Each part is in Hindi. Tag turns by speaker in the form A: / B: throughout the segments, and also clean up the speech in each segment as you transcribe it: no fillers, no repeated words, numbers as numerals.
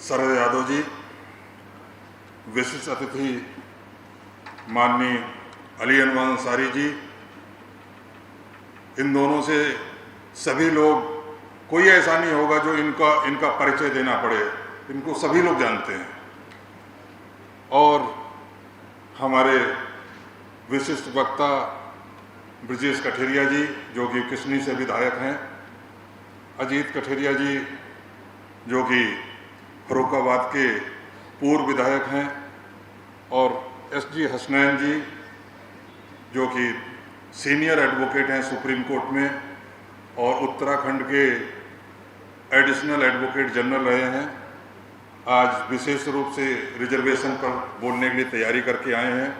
A: शरद यादव जी, विशिष्ट अतिथि माननीय अली अनवर अंसारी जी, इन दोनों से सभी लोग, कोई ऐसा नहीं होगा जो इनका परिचय देना पड़े, इनको सभी लोग जानते हैं। और हमारे विशिष्ट वक्ता ब्रजेश कठेरिया जी, जो कि किसनी से विधायक हैं, अजीत कठेरिया जी, जो कि फर्रुखाबाद के पूर्व विधायक हैं, और एसजी हसनैन जी, जो कि सीनियर एडवोकेट हैं सुप्रीम कोर्ट में और उत्तराखंड के एडिशनल एडवोकेट जनरल रहे हैं, आज विशेष रूप से रिजर्वेशन पर बोलने के लिए तैयारी करके आए हैं।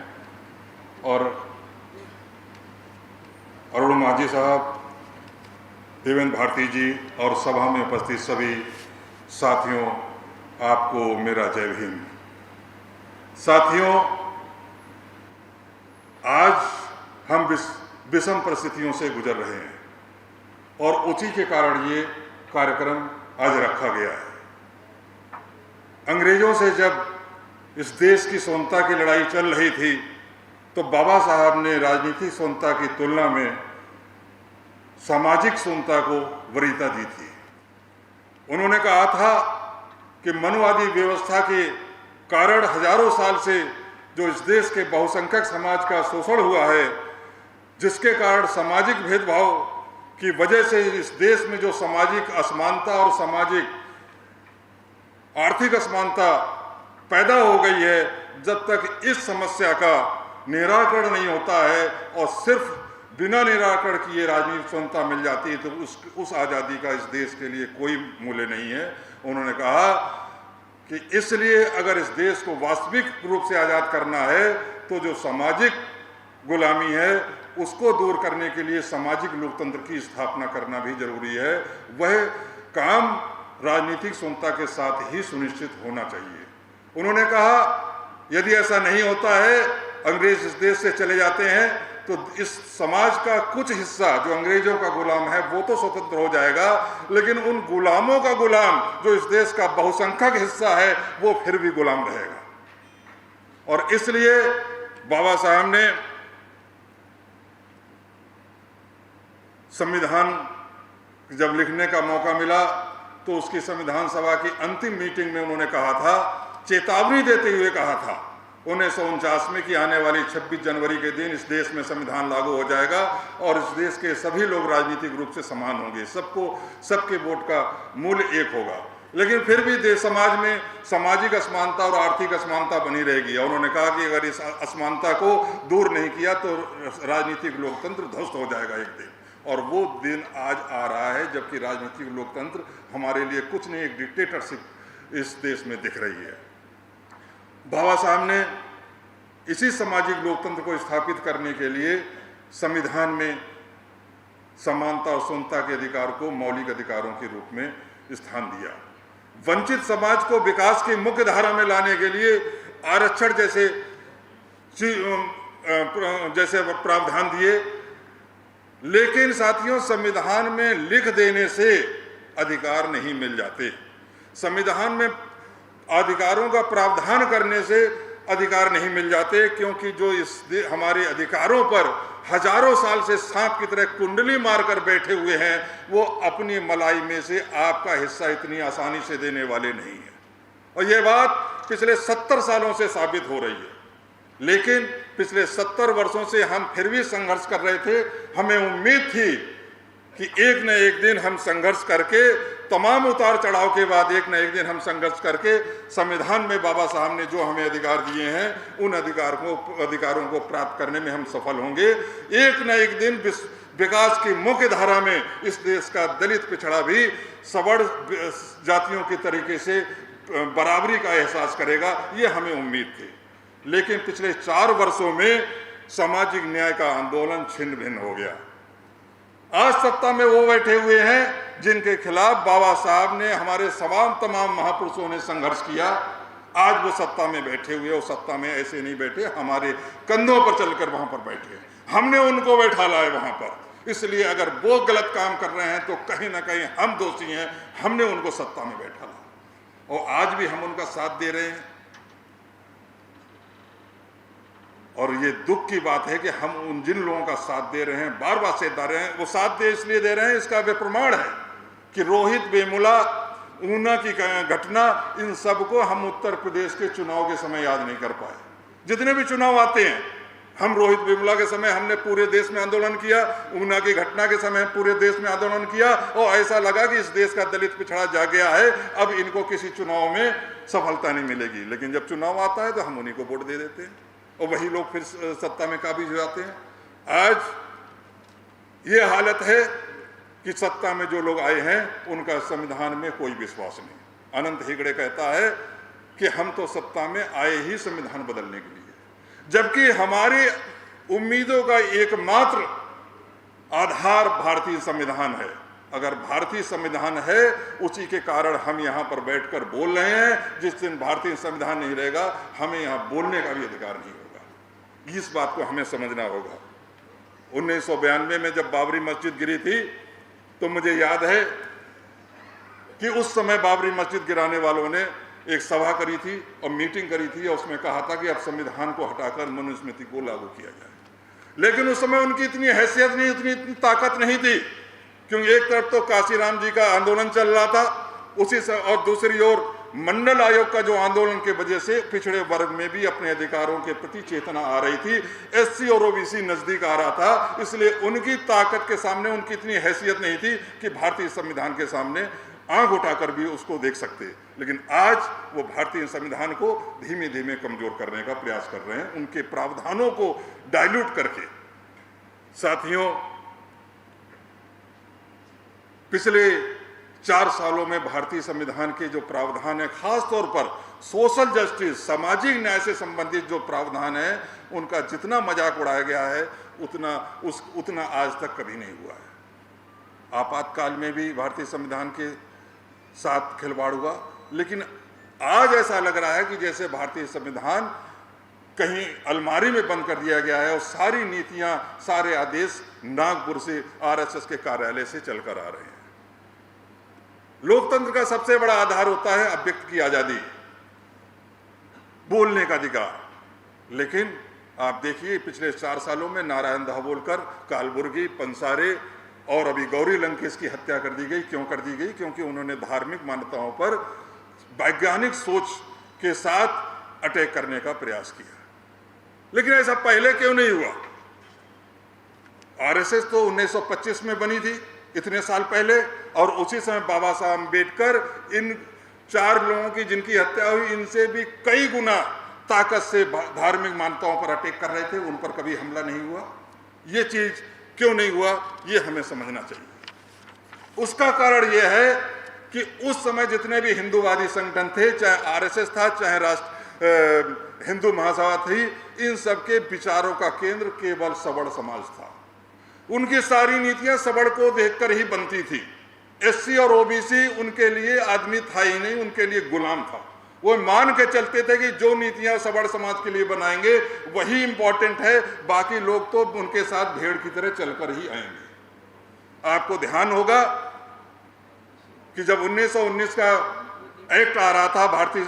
A: और अरुण माझी साहब, देवेंद्र भारती जी और सभा में उपस्थित सभी साथियों, आपको मेरा जय हिंद। साथियों, आज हम विषम परिस्थितियों से गुजर रहे हैं और उसी के कारण ये कार्यक्रम आज रखा गया है। अंग्रेजों से जब इस देश की स्वतंत्रता की लड़ाई चल रही थी तो बाबा साहब ने राजनीतिक स्वतंत्रता की तुलना में सामाजिक स्वतंत्रता को वरीयता दी थी। उन्होंने कहा था कि मनुवादी व्यवस्था के कारण हजारों साल से जो इस देश के बहुसंख्यक समाज का शोषण हुआ है, जिसके कारण सामाजिक भेदभाव की वजह से इस देश में जो सामाजिक असमानता और सामाजिक आर्थिक असमानता पैदा हो गई है, जब तक इस समस्या का निराकरण नहीं होता है और सिर्फ बिना निराकरण किए राजनीतिक स्वतंत्रता मिल जाती है तो उस आज़ादी का इस देश के लिए कोई मूल्य नहीं है। उन्होंने कहा कि इसलिए अगर इस देश को वास्तविक रूप से आज़ाद करना है तो जो सामाजिक गुलामी है उसको दूर करने के लिए सामाजिक लोकतंत्र की स्थापना करना भी जरूरी है। वह काम राजनीतिक स्वतंत्रता के साथ ही सुनिश्चित होना चाहिए। उन्होंने कहा यदि ऐसा नहीं होता है, अंग्रेज इस देश से चले जाते हैं तो इस समाज का कुछ हिस्सा जो अंग्रेजों का गुलाम है वो तो स्वतंत्र हो जाएगा, लेकिन उन गुलामों का गुलाम जो इस देश का बहुसंख्यक हिस्सा है वो फिर भी गुलाम रहेगा। और इसलिए बाबा साहब ने संविधान जब लिखने का मौका मिला तो उसकी संविधान सभा की अंतिम मीटिंग में उन्होंने कहा था, चेतावनी देते हुए कहा था 1949 में कि आने वाली 26 जनवरी के दिन इस देश में संविधान लागू हो जाएगा और इस देश के सभी लोग राजनीतिक रूप से समान होंगे, सबके वोट का मूल्य एक होगा। लेकिन फिर भी देश समाज में सामाजिक असमानता और आर्थिक असमानता बनी रहेगी। और उन्होंने कहा कि अगर इस असमानता को दूर नहीं किया तो राजनीतिक लोकतंत्र ध्वस्त हो जाएगा एक दिन। और वो दिन आज आ रहा है जबकि राजनीतिक लोकतंत्र हमारे लिए कुछ नहीं, एक डिक्टेटरशिप इस देश में दिख रही है। बाबा साहब ने इसी सामाजिक लोकतंत्र को स्थापित करने के लिए संविधान में समानता और स्वतंत्रता के अधिकार को मौलिक अधिकारों के रूप में स्थान दिया। वंचित समाज को विकास की मुख्य धारा में लाने के लिए आरक्षण जैसे प्रावधान दिए। लेकिन साथियों, संविधान में लिख देने से अधिकार नहीं मिल जाते। संविधान में अधिकारों का प्रावधान करने से अधिकार नहीं मिल जाते, क्योंकि जो हमारे अधिकारों पर हजारों साल से सांप की तरह कुंडली मारकर बैठे हुए हैं, वो अपनी मलाई में से आपका हिस्सा इतनी आसानी से देने वाले नहीं हैं। और ये बात पिछले 70 सालों से साबित हो रही है। लेकिन पिछले 70 वर्षों से हम फिर भी संघर्ष कर रहे थे। हमें उम्मीद थी कि एक न एक दिन हम संघर्ष करके, तमाम उतार चढ़ाव के बाद एक न एक दिन हम संघर्ष करके संविधान में बाबा साहब ने जो हमें अधिकार दिए हैं उन अधिकारों को प्राप्त करने में हम सफल होंगे। एक न एक दिन विकास की मुख्य धारा में इस देश का दलित पिछड़ा भी सवर्ण जातियों के तरीके से बराबरी का एहसास करेगा, ये हमें उम्मीद थी। लेकिन पिछले 4 वर्षों में सामाजिक न्याय का आंदोलन छिन्न भिन्न हो गया। आज सत्ता में वो बैठे हुए हैं जिनके खिलाफ बाबा साहब ने, हमारे तमाम महापुरुषों ने संघर्ष किया। आज वो सत्ता में बैठे हुए, और सत्ता में ऐसे नहीं बैठे, हमारे कंधों पर चलकर वहां पर बैठे। हमने उनको बैठा लाए वहां पर। इसलिए अगर वो गलत काम कर रहे हैं तो कहीं ना कहीं हम दोषी हैं, हमने उनको सत्ता में बैठा लाया। और आज भी हम उनका साथ दे रहे हैं। और ये दुख की बात है कि हम उन जिन लोगों का साथ दे रहे हैं, बार बार से दे रहे हैं, वो साथ दे इसलिए दे रहे हैं, इसका वे प्रमाण है कि रोहित वेमुला, ऊना की घटना, इन सबको हम उत्तर प्रदेश के चुनाव के समय याद नहीं कर पाए। जितने भी चुनाव आते हैं, हम रोहित वेमुला के समय हमने पूरे देश में आंदोलन किया, ऊना की घटना के समय पूरे देश में आंदोलन किया, और ऐसा लगा कि इस देश का दलित पिछड़ा जा गया है, अब इनको किसी चुनाव में सफलता नहीं मिलेगी। लेकिन जब चुनाव आता है तो हम उन्हीं को वोट दे देते हैं और वही लोग फिर सत्ता में काबिज हो जाते हैं। आज ये हालत है कि सत्ता में जो लोग आए हैं उनका संविधान में कोई विश्वास नहीं। अनंत हेगड़े कहता है कि हम तो सत्ता में आए ही संविधान बदलने के लिए, जबकि हमारी उम्मीदों का एकमात्र आधार भारतीय संविधान है। अगर भारतीय संविधान है, उसी के कारण हम यहाँ पर बैठकर बोल रहे हैं। जिस दिन भारतीय संविधान नहीं रहेगा, हमें यहाँ बोलने का भी अधिकार नहीं होगा। इस बात को हमें समझना होगा। 1992 में जब बाबरी मस्जिद गिरी थी, तो मुझे याद है कि उस समय बाबरी मस्जिद गिराने वालों ने एक सभा करी थी और मीटिंग करी थी, और उसमें कहा था कि अब संविधान को हटाकर मनुस्मृति को लागू किया जाए। लेकिन उस समय उनकी इतनी हैसियत नहीं, इतनी ताकत नहीं थी, क्योंकि एक तरफ तो काशीराम जी का आंदोलन चल रहा था, उसी से, और दूसरी ओर मंडल आयोग का जो आंदोलन के वजह से पिछड़े वर्ग में भी अपने अधिकारों के प्रति चेतना आ रही थी। एससी और ओबीसी नजदीक आ रहा था, इसलिए उनकी ताकत के सामने उनकी इतनी हैसियत नहीं थी कि भारतीय संविधान के सामने आंख उठाकर भी उसको देख सकते। लेकिन आज वो भारतीय संविधान को धीमे धीमे कमजोर करने का प्रयास कर रहे हैं, उनके प्रावधानों को डाइल्यूट करके। साथियों, पिछले 4 सालों में भारतीय संविधान के जो प्रावधान है, खासतौर पर सोशल जस्टिस, सामाजिक न्याय से संबंधित जो प्रावधान है, उनका जितना मजाक उड़ाया गया है उतना आज तक कभी नहीं हुआ है। आपातकाल में भी भारतीय संविधान के साथ खिलवाड़ हुआ, लेकिन आज ऐसा लग रहा है कि जैसे भारतीय संविधान कहीं अलमारी में बंद कर दिया गया है और सारी नीतियां, सारे आदेश नागपुर से, आरएसएस के कार्यालय से चलकर आ रहे हैं। लोकतंत्र का सबसे बड़ा आधार होता है अभिव्यक्ति की आजादी, बोलने का अधिकार। लेकिन आप देखिए, पिछले 4 सालों में नारायण दाभोलकर, कालबुर्गी, पंसारे और अभी गौरी लंकेश की हत्या कर दी गई। क्यों कर दी गई? क्योंकि उन्होंने धार्मिक मान्यताओं पर वैज्ञानिक सोच के साथ अटैक करने का प्रयास किया। लेकिन ऐसा पहले क्यों नहीं हुआ? आरएसएस तो 1925 में बनी थी, इतने साल पहले, और उसी समय बाबा साहब अम्बेडकर इन 4 लोगों की जिनकी हत्या हुई, इनसे भी कई गुना ताकत से धार्मिक मान्यताओं पर अटैक कर रहे थे। उन पर कभी हमला नहीं हुआ। ये चीज क्यों नहीं हुआ, ये हमें समझना चाहिए। उसका कारण यह है कि उस समय जितने भी हिंदूवादी संगठन थे, चाहे आरएसएस था, चाहे हिंदू महासभा थी, इन सबके विचारों का केंद्र केवल सबड़ समाज था। उनकी सारी नीतियां सबड़ को देखकर ही बनती थी। एससी और ओबीसी उनके लिए आदमी था ही नहीं, उनके लिए गुलाम था। वो मान के चलते थे कि जो नीतियां सबड़ समाज के लिए बनाएंगे वही इंपॉर्टेंट है, बाकी लोग तो उनके साथ भेड़ की तरह चलकर ही आएंगे। आपको ध्यान होगा कि जब 1919 का एक्ट आ रहा था, भारतीय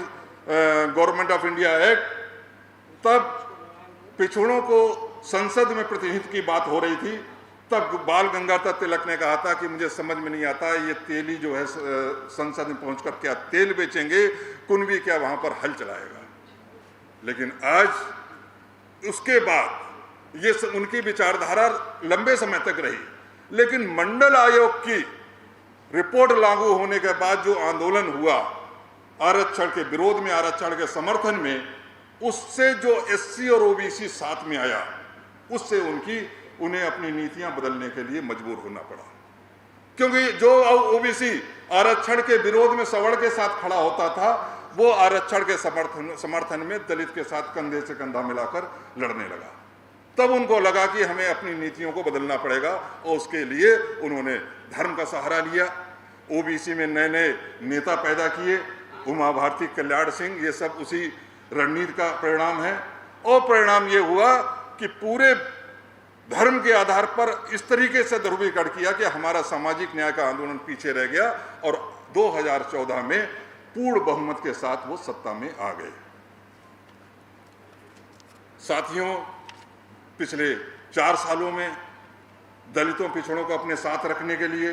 A: गवर्नमेंट ऑफ इंडिया एक्ट, तब पिछड़ों को संसद में प्रतिनिधित्व की बात हो रही थी। तब बाल गंगाधर तिलक ने कहा था कि मुझे समझ में नहीं आता, ये तेली जो है संसद में पहुंचकर क्या तेल बेचेंगे, कुनबी क्या वहां पर हल चलाएगा। लेकिन आज उसके बाद ये उनकी विचारधारा लंबे समय तक रही, लेकिन मंडल आयोग की रिपोर्ट लागू होने के बाद जो आंदोलन हुआ आरक्षण के विरोध में, आरक्षण के समर्थन में, उससे जो एससी और ओबीसी साथ में आया, उससे उन्हें अपनी नीतियां बदलने के लिए मजबूर होना पड़ा। क्योंकि जो ओबीसी आरक्षण के विरोध में सवर्ण के साथ खड़ा होता था, वो आरक्षण के समर्थन में दलित के साथ कंधे से कंधा मिलाकर लड़ने लगा। तब उनको लगा कि हमें अपनी नीतियों को बदलना पड़ेगा, और उसके लिए उन्होंने धर्म का सहारा लिया। ओबीसी में नए नए नेता पैदा किए, उमा भारती, कल्याण सिंह, ये सब उसी रणनीति का परिणाम है। और परिणाम ये हुआ कि पूरे धर्म के आधार पर इस तरीके से ध्रुवीकरण किया कि हमारा सामाजिक न्याय का आंदोलन पीछे रह गया, और 2014 में पूर्ण बहुमत के साथ वो सत्ता में आ गए। साथियों, पिछले 4 सालों में दलितों पिछड़ों को अपने साथ रखने के लिए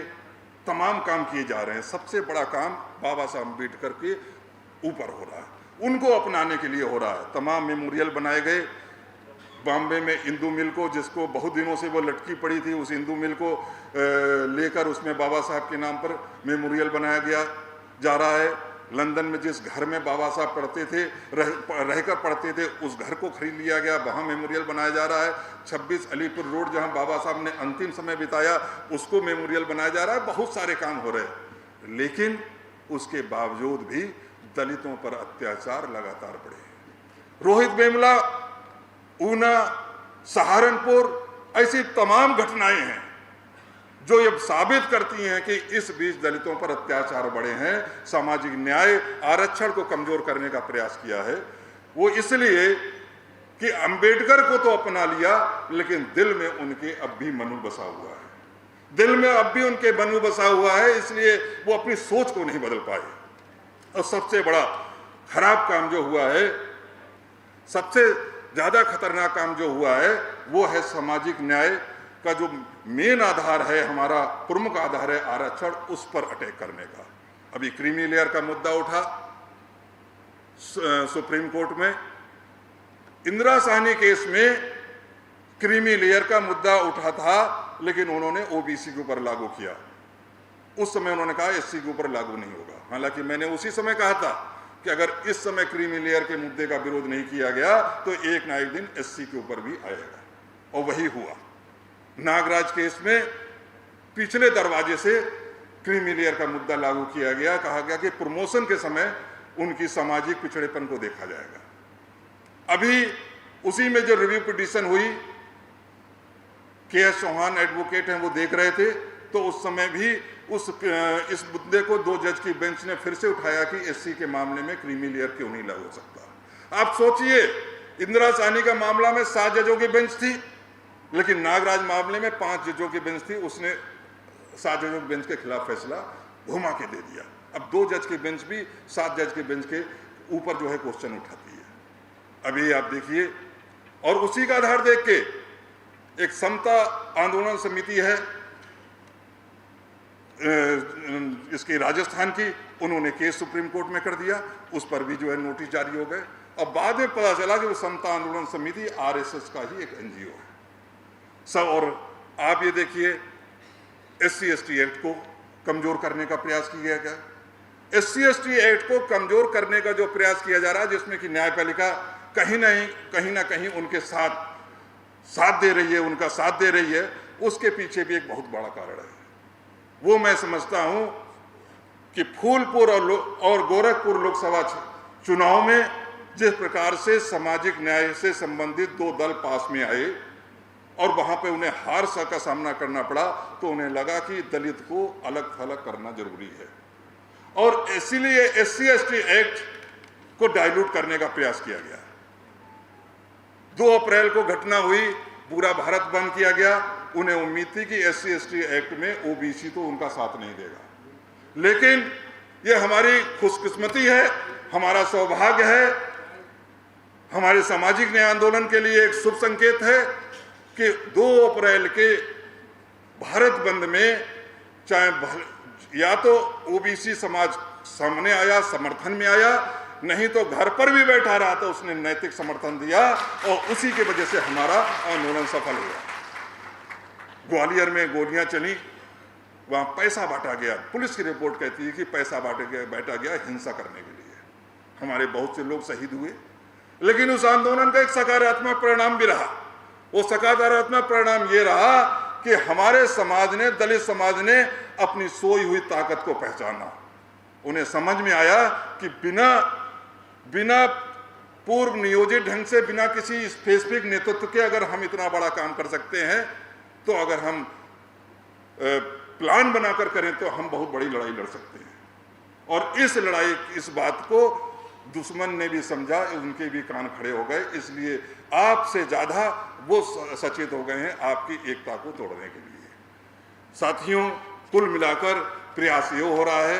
A: तमाम काम किए जा रहे हैं। सबसे बड़ा काम बाबा साहब अम्बेडकर के ऊपर हो रहा है, उनको अपनाने के लिए हो रहा है। तमाम मेमोरियल बनाए गए। बॉम्बे में इंदू मिल को, जिसको बहुत दिनों से वो लटकी पड़ी थी, उस इंदू मिल को लेकर उसमें बाबा साहब के नाम पर मेमोरियल बनाया गया जा रहा है। लंदन में जिस घर में बाबा साहब पढ़ते थे, रहकर पढ़ते थे, उस घर को खरीद लिया गया, वहाँ मेमोरियल बनाया जा रहा है। 26 अलीपुर रोड, जहाँ बाबा साहब ने अंतिम समय बिताया, उसको मेमोरियल बनाया जा रहा है। बहुत सारे काम हो रहे हैं, लेकिन उसके बावजूद भी दलितों पर अत्याचार लगातार बढ़े। रोहित वेमुला, ऊना, सहारनपुर, ऐसी तमाम घटनाएं हैं जो ये साबित करती हैं कि इस बीच दलितों पर अत्याचार बढ़े हैं। सामाजिक न्याय, आरक्षण को कमजोर करने का प्रयास किया है। वो इसलिए कि अंबेडकर को तो अपना लिया, लेकिन दिल में उनके अब भी मनु बसा हुआ है। दिल में अब भी उनके मनु बसा हुआ है, इसलिए वो अपनी सोच को नहीं बदल पाए। और सबसे बड़ा खराब काम जो हुआ है, सबसे ज्यादा खतरनाक काम जो हुआ है, वो है सामाजिक न्याय का जो मेन आधार है, हमारा प्रमुख आधार है आरक्षण, उस पर अटैक करने का। अभी क्रीमी लेयर का मुद्दा उठा सुप्रीम कोर्ट में। इंदिरा साहनी केस में क्रीमी लेयर का मुद्दा उठा था, लेकिन उन्होंने ओबीसी के ऊपर लागू किया। उस समय उन्होंने कहा एससी के ऊपर लागू नहीं होगा। हालांकि मैंने उसी समय कहा था कि अगर इस समय क्रीमी लेयर के मुद्दे का विरोध नहीं किया गया तो एक ना एक दिन एससी के ऊपर भी आएगा, और वही हुआ। नागराज केस में पिछले दरवाजे से क्रीमी लेयर का मुद्दा लागू किया गया। कहा गया कि प्रमोशन के समय उनकी सामाजिक पिछड़ेपन को देखा जाएगा। अभी उसी में जो रिव्यू पिटीशन हुई, के.एस. चौहान एडवोकेट हैं, वो देख रहे थे, तो उस समय भी इस मुद्दे को 2 जज की बेंच ने फिर से उठाया कि एससी के मामले में क्रीमी लेयर क्यों नहीं लागू हो सकता। आप सोचिए, इंदिरा साहनी का मामला में 7 जजों की बेंच थी, लेकिन नागराज मामले में 5 जजों की बेंच थी। उसने 7 जजों की बेंच के खिलाफ फैसला घुमा के दे दिया। अब 2 जज की बेंच भी 7 जज की बेंच के ऊपर जो है क्वेश्चन उठाती है। अभी आप देखिए, और उसी का आधार देख के एक समता आंदोलन समिति है इसकी राजस्थान की, उन्होंने केस सुप्रीम कोर्ट में कर दिया। उस पर भी जो है नोटिस जारी हो गए। अब बाद में पता चला कि वो समता आंदोलन समिति आरएसएस का ही एक एनजीओ है सब। और आप ये देखिए, SC/ST एक्ट को कमजोर करने का प्रयास किया गया। SC/ST एक्ट को कमजोर करने का जो प्रयास किया जा रहा है, जिसमें कि न्यायपालिका कहीं ना कहीं उनके साथ दे रही है, उनका साथ दे रही है, उसके पीछे भी एक बहुत बड़ा कारण है। वो मैं समझता हूं कि फूलपुर और गोरखपुर लोकसभा चुनाव में जिस प्रकार से सामाजिक न्याय से संबंधित 2 दल पास में आए और वहां पे उन्हें हार का सामना करना पड़ा, तो उन्हें लगा कि दलित को अलग थलग करना जरूरी है, और इसीलिए SC/ST एक्ट को डाइल्यूट करने का प्रयास किया गया। 2 अप्रैल को घटना हुई, पूरा भारत बंद किया गया। उन्हें उम्मीद थी कि SC/ST एक्ट में ओबीसी तो उनका साथ नहीं देगा, लेकिन ये हमारी खुशकिस्मती है, हमारा सौभाग्य है, हमारे सामाजिक न्याय आंदोलन के लिए एक शुभ संकेत है कि 2 अप्रैल के भारत बंद में चाहे या तो ओबीसी समाज सामने आया, समर्थन में आया, नहीं तो घर पर भी बैठा रहा, तो उसने नैतिक समर्थन दिया, और उसी की वजह से हमारा आंदोलन सफल हुआ। ग्वालियर में गोलियां चली, वहां पैसा बांटा गया। पुलिस की रिपोर्ट कहती है कि पैसा बांटा गया हिंसा करने के लिए। हमारे बहुत से लोग शहीद हुए, लेकिन उस आंदोलन का एक सकारात्मक परिणाम भी रहा। वो सकारात्मक परिणाम ये रहा कि हमारे समाज ने, दलित समाज ने अपनी सोई हुई ताकत को पहचाना। उन्हें समझ में आया कि बिना पूर्व नियोजित ढंग से, बिना किसी स्पेसिफिक नेतृत्व के अगर हम इतना बड़ा काम कर सकते हैं, तो अगर हम प्लान बनाकर करें तो हम बहुत बड़ी लड़ाई लड़ सकते हैं। और इस बात को दुश्मन ने भी समझा, उनके भी कान खड़े हो गए। इसलिए आपसे ज्यादा वो सचेत हो गए हैं आपकी एकता को तोड़ने के लिए। साथियों, कुल मिलाकर प्रयास ये हो रहा है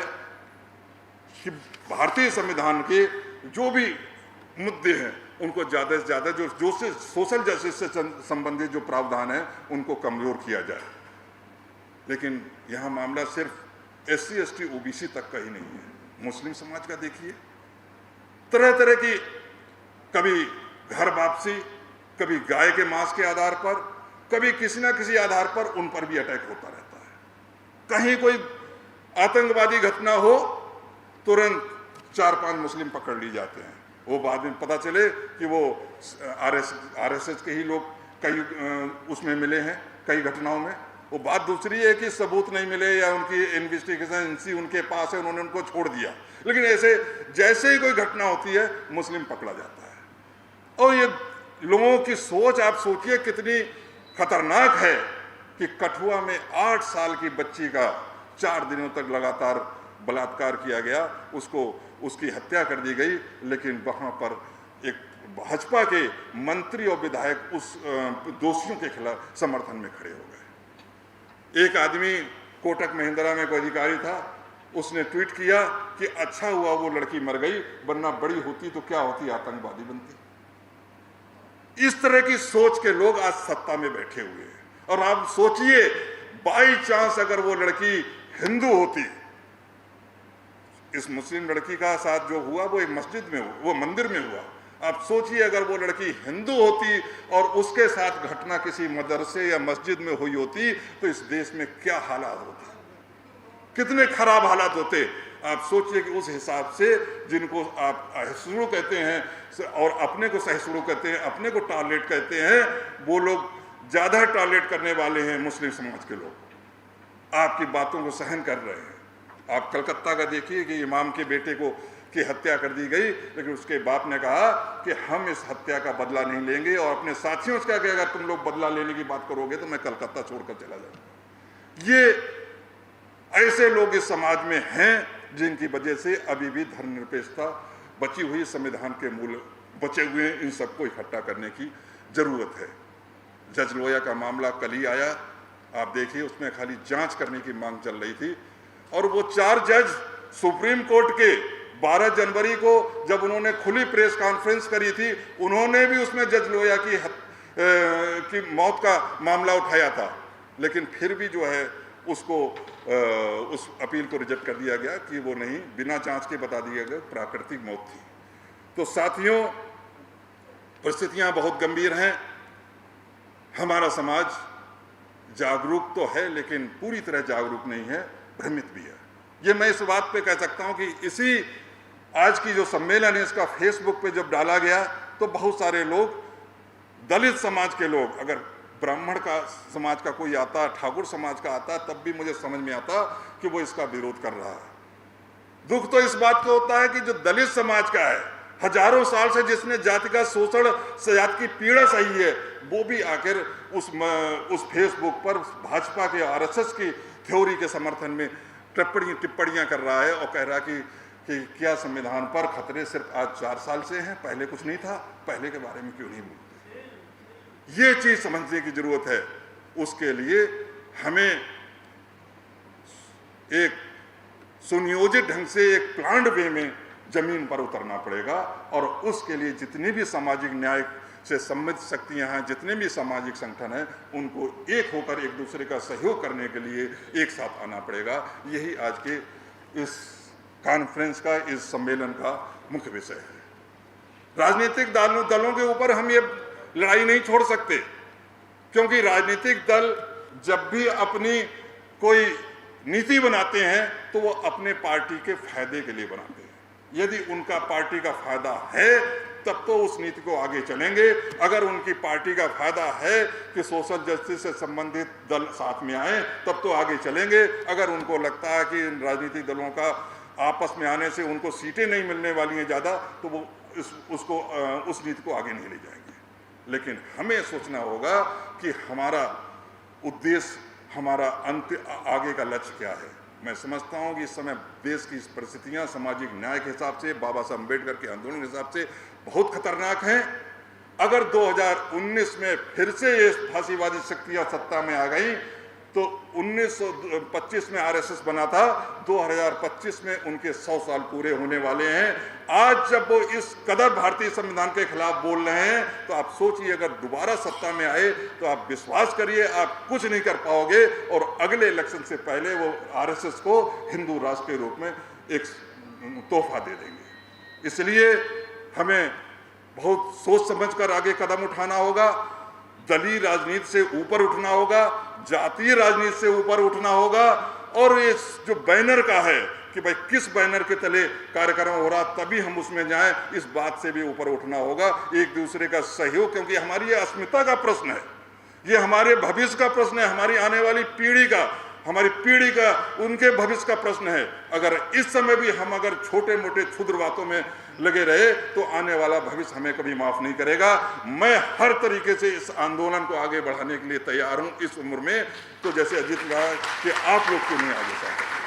A: कि भारतीय संविधान के जो भी मुद्दे हैं उनको ज़्यादा से ज़्यादा जो सोशल जस्टिस से संबंधित जो प्रावधान है उनको कमज़ोर किया जाए। लेकिन यहाँ मामला सिर्फ SC ST OBC तक का ही नहीं है, मुस्लिम समाज का देखिए, तरह तरह की, कभी घर वापसी, कभी गाय के मांस के आधार पर, कभी किसी ना किसी आधार पर उन पर भी अटैक होता रहता है। कहीं कोई आतंकवादी घटना हो तुरंत 4-5 मुस्लिम पकड़ लिए जाते हैं। वो बाद में पता चले कि वो RSS के ही लोग कई उसमें मिले हैं कई घटनाओं में। वो बात दूसरी है कि सबूत नहीं मिले या उनकी इन्वेस्टिगेशन एजेंसी उनके पास है, उन्होंने उनको छोड़ दिया, लेकिन ऐसे जैसे ही कोई घटना होती है मुस्लिम पकड़ा जाता है। और ये लोगों की सोच आप सोचिए कितनी खतरनाक है कि कठुआ में 8 साल की बच्ची का 4 दिनों तक लगातार बलात्कार किया गया, उसकी हत्या कर दी गई, लेकिन वहाँ पर एक भाजपा के मंत्री और विधायक उस दोषियों के खिलाफ समर्थन में खड़े हो गए। एक आदमी कोटक महिंद्रा में कोई अधिकारी था, उसने ट्वीट किया कि अच्छा हुआ वो लड़की मर गई, वरना बड़ी होती तो क्या होती, आतंकवादी बनती। इस तरह की सोच के लोग आज सत्ता में बैठे हुए हैं। और आप सोचिए, बाई चांस अगर वो लड़की हिंदू होती, इस मुस्लिम लड़की का साथ जो हुआ वो एक मस्जिद में हुआ, वो मंदिर में हुआ। आप सोचिए अगर वो लड़की हिंदू होती और उसके साथ घटना किसी मदरसे या मस्जिद में हुई होती तो इस देश में क्या हालात होते, कितने खराब हालात होते। आप सोचिए कि उस हिसाब से जिनको आप सहिष्णु कहते हैं और अपने को सहिष्णु कहते हैं, अपने को टॉलरेट कहते हैं, वो लोग ज़्यादा टॉलरेट करने वाले हैं। मुस्लिम समाज के लोग आपकी बातों को सहन कर रहे हैं। आप कलकत्ता का देखिए कि इमाम के बेटे की हत्या कर दी गई, लेकिन उसके बाप ने कहा कि हम इस हत्या का बदला नहीं लेंगे, और अपने साथियों से कहा कि अगर तुम लोग बदला लेने की बात करोगे तो मैं कलकत्ता छोड़कर चला जाऊंगा। ये ऐसे लोग इस समाज में हैं जिनकी वजह से अभी भी धर्मनिरपेक्षता बची हुई, संविधान के मूल बचे हुए हैं। इन सबको इकट्ठा करने की जरूरत है। जज लोया का मामला कल ही आया, आप देखिए उसमें खाली जांच करने की मांग चल रही थी, और वो 4 जज सुप्रीम कोर्ट के 12 जनवरी को जब उन्होंने खुली प्रेस कॉन्फ्रेंस करी थी, उन्होंने भी उसमें जज लोया की मौत का मामला उठाया था, लेकिन फिर भी जो है उसको उस अपील को रिजेक्ट कर दिया गया कि वो नहीं, बिना जांच के बता दिया गया प्राकृतिक मौत थी। तो साथियों, परिस्थितियां बहुत गंभीर हैं। हमारा समाज जागरूक तो है, लेकिन पूरी तरह जागरूक नहीं है, भ्रमित भी है। ये मैं इस बात पे कह सकता हूँ कि इसी आज की जो सम्मेलन है इसका फेसबुक पे जब डाला गया तो बहुत सारे लोग, दलित समाज के लोग, अगर ब्राह्मण का समाज का कोई आता, ठाकुर समाज का आता, तब भी मुझे समझ में आता कि वो इसका विरोध कर रहा है। दुख तो इस बात का होता है कि जो दलित समाज का है, हजारों साल से जिसने जाति का शोषण, जाति की पीड़ा सही है, वो भी आखिर उस फेसबुक पर भाजपा के RSS की थ्योरी के समर्थन में टिप्पणियां कर रहा है और कह रहा कि क्या संविधान पर खतरे सिर्फ आज 4 साल से हैं, पहले कुछ नहीं था, पहले के बारे में क्यों नहीं बोलते। ये चीज समझने की जरूरत है। उसके लिए हमें एक सुनियोजित ढंग से, एक प्लान्ड वे में जमीन पर उतरना पड़ेगा, और उसके लिए जितनी भी सामाजिक न्याय से संबंधित शक्तियां हैं, जितने भी सामाजिक संगठन हैं, उनको एक होकर एक दूसरे का सहयोग करने के लिए एक साथ आना पड़ेगा। यही आज के इस कॉन्फ्रेंस का, इस सम्मेलन का मुख्य विषय है। राजनीतिक दलों के ऊपर हम ये लड़ाई नहीं छोड़ सकते, क्योंकि राजनीतिक दल जब भी अपनी कोई नीति बनाते हैं तो वो अपने पार्टी के फायदे के लिए बनाते हैं। यदि उनका पार्टी का फायदा है तब तो उस नीति को आगे चलेंगे। अगर उनकी पार्टी का फायदा है कि सोशल जस्टिस से संबंधित दल साथ में आए, तब तो आगे चलेंगे। अगर उनको लगता है कि राजनीतिक दलों का आपस में आने से उनको सीटें नहीं मिलने वाली हैं ज़्यादा, तो वो उस नीति को आगे नहीं ले जाएंगे। लेकिन हमें सोचना होगा कि हमारा उद्देश्य, हमारा अंत, आगे का लक्ष्य क्या है। मैं समझता हूँ कि इस समय देश की परिस्थितियाँ सामाजिक न्याय के हिसाब से, बाबा साहब अम्बेडकर के आंदोलन के हिसाब से बहुत खतरनाक हैं। अगर 2019 में फिर से ये फांसीवादी शक्तियाँ सत्ता में आ गई तो 1925 में आरएसएस बना था, 2025 में उनके 100 साल पूरे होने वाले हैं। आज जब वो इस कदर भारतीय संविधान के खिलाफ बोल रहे हैं, तो आप सोचिए अगर दोबारा सत्ता में आए तो आप विश्वास करिए आप कुछ नहीं कर पाओगे, और अगले इलेक्शन से पहले वो आरएसएस को हिंदू राष्ट्र के रूप में एक तोहफा दे देंगे। इसलिए हमें बहुत सोच समझकर आगे कदम उठाना होगा, दलीय राजनीति से ऊपर उठना होगा, जातीय राजनीति से ऊपर उठना होगा, और ये जो बैनर का है कि भाई किस बैनर के तले कार्यक्रम हो रहा तभी हम उसमें जाएं, इस बात से भी ऊपर उठना होगा। एक दूसरे का सहयोग, क्योंकि हमारी ये अस्मिता का प्रश्न है, ये हमारे भविष्य का प्रश्न है, हमारी आने वाली पीढ़ी का, हमारी पीढ़ी का, उनके भविष्य का प्रश्न है। अगर इस समय भी हम अगर छोटे मोटे क्षुद्र बातों में लगे रहे तो आने वाला भविष्य हमें कभी माफ नहीं करेगा। मैं हर तरीके से इस आंदोलन को आगे बढ़ाने के लिए तैयार हूं इस उम्र में। तो जैसे अजीत कहा कि आप लोग क्यों नहीं आगे बढ़ते।